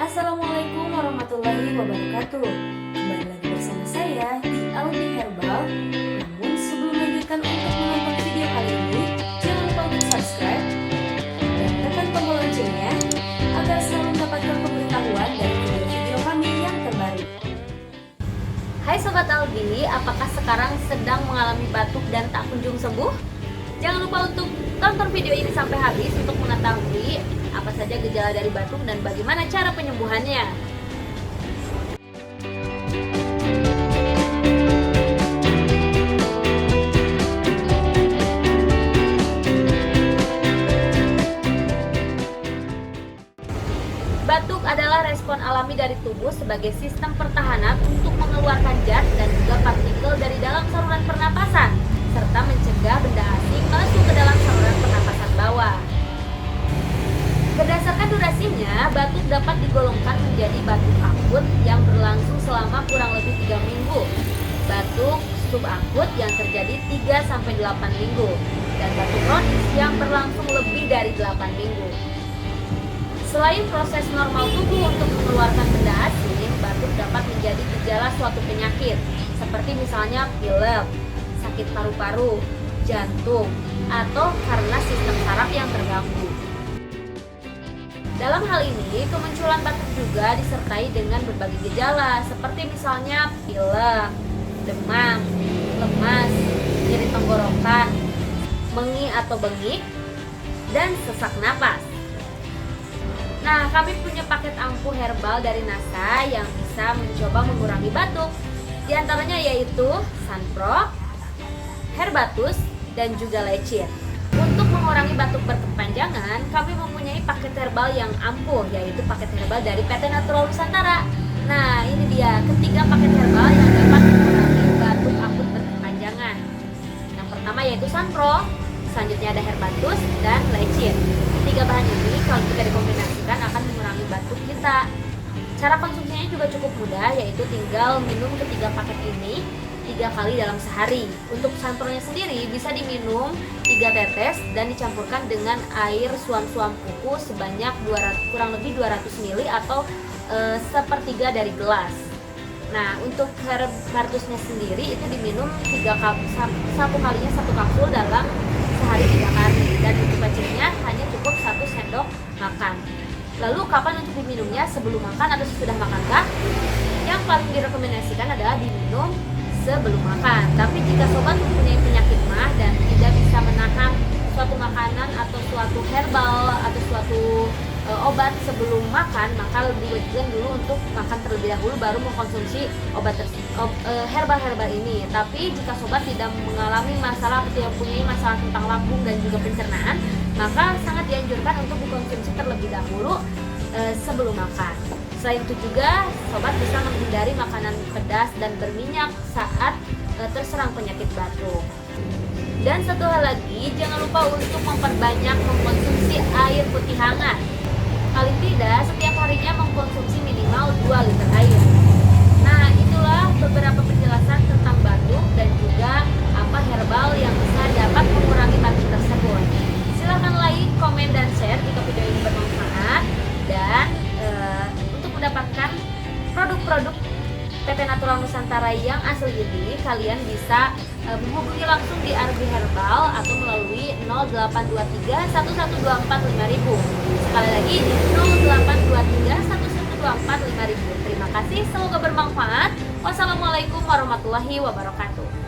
Assalamualaikum warahmatullahi wabarakatuh. Kembali lagi bersama saya di Albi Herbal. Namun sebelum melanjutkan untuk menonton video kali ini, jangan lupa untuk subscribe dan tekan tombol loncengnya agar selalu mendapatkan pemberitahuan dari video-video kami yang terbaru. Hai Sobat Albi, apakah sekarang sedang mengalami batuk dan tak kunjung sembuh? Jangan lupa untuk tonton video ini sampai habis untuk mengetahui apa saja gejala dari batuk dan bagaimana cara penyembuhannya. Batuk adalah respon alami dari tubuh sebagai sistem pertahanan untuk mengeluarkan zat dan juga partikel dari dalam saluran pernapasan, serta mencegah benda asing masuk ke dalam saluran pernapasan bawah. Berdasarkan durasinya, batuk dapat digolongkan menjadi batuk akut yang berlangsung selama kurang lebih 3 minggu, batuk subakut yang terjadi 3-8 minggu, dan batuk kronis yang berlangsung lebih dari 8 minggu. Selain proses normal tubuh untuk mengeluarkan benda asing, batuk dapat menjadi gejala suatu penyakit, seperti misalnya pilek, sakit paru-paru, jantung, atau karena sistem saraf yang terganggu. Dalam hal ini, kemunculan batuk juga disertai dengan berbagai gejala seperti misalnya pilek, demam, lemas, nyeri tenggorokan, mengi atau bengik, dan sesak napas. Nah, kami punya paket ampuh herbal dari NASA yang bisa mencoba mengurangi batuk. Di antaranya yaitu Sunpro, Herbatus, dan juga Lecir. Untuk mengurangi batuk berkepanjangan, kami mempunyai paket herbal yang ampuh, yaitu paket herbal dari PT Natural Nusantara. Nah, ini dia ketiga paket herbal yang dapat mengurangi batuk akut berkepanjangan. Yang pertama yaitu Sunpro, selanjutnya ada Herbatus, dan Lecir. Tiga bahan ini kalau kita dikombinasikan akan mengurangi batuk kita. Cara konsumsinya juga cukup mudah, yaitu tinggal minum ketiga paket ini 3 kali dalam sehari. Untuk Sunpro-nya sendiri bisa diminum 3 tetes dan dicampurkan dengan air suam-suam kuku sebanyak kurang lebih 200 ml atau sepertiga dari gelas. Nah, untuk Herbatusnya sendiri itu diminum 1 kalinya 1 kapsul dalam sehari 3 kali, dan untuk Lecirnya hanya cukup 1 sendok makan. Lalu kapan untuk diminumnya, sebelum makan atau sesudah makankah? Yang paling direkomendasikan adalah diminum sebelum makan. Tapi jika sobat mempunyai penyakit mah dan tidak bisa menahan suatu makanan atau suatu herbal atau suatu obat sebelum makan, maka lebih diwajibkan dulu untuk makan terlebih dahulu baru mengkonsumsi herbal-herbal ini. Tapi jika sobat tidak mengalami masalah atau tidak mempunyai masalah tentang lambung dan juga pencernaan, maka sangat dianjurkan untuk dikonsumsi terlebih dahulu sebelum makan. Selain itu juga, sobat bisa menghindari makanan pedas dan berminyak saat terserang penyakit batuk. Dan satu hal lagi, jangan lupa untuk memperbanyak mengkonsumsi air putih hangat. Paling tidak, setiap harinya mengkonsumsi minimal 2 liter air. Nah, itulah beberapa penjelasan tentang batuk dan juga apa herbal yang bisa dapat mengurangi batuk tersebut. Silahkan like, komen, dan share jika video ini bermanfaat. Dan untuk mendapatkan produk-produk PT Natural Nusantara yang asli ini, kalian bisa menghubungi langsung di Albi Herbal atau melalui 0823 1124 5000. Sekali lagi di 0823 1124 5000. Terima kasih, semoga bermanfaat. Wassalamualaikum warahmatullahi wabarakatuh.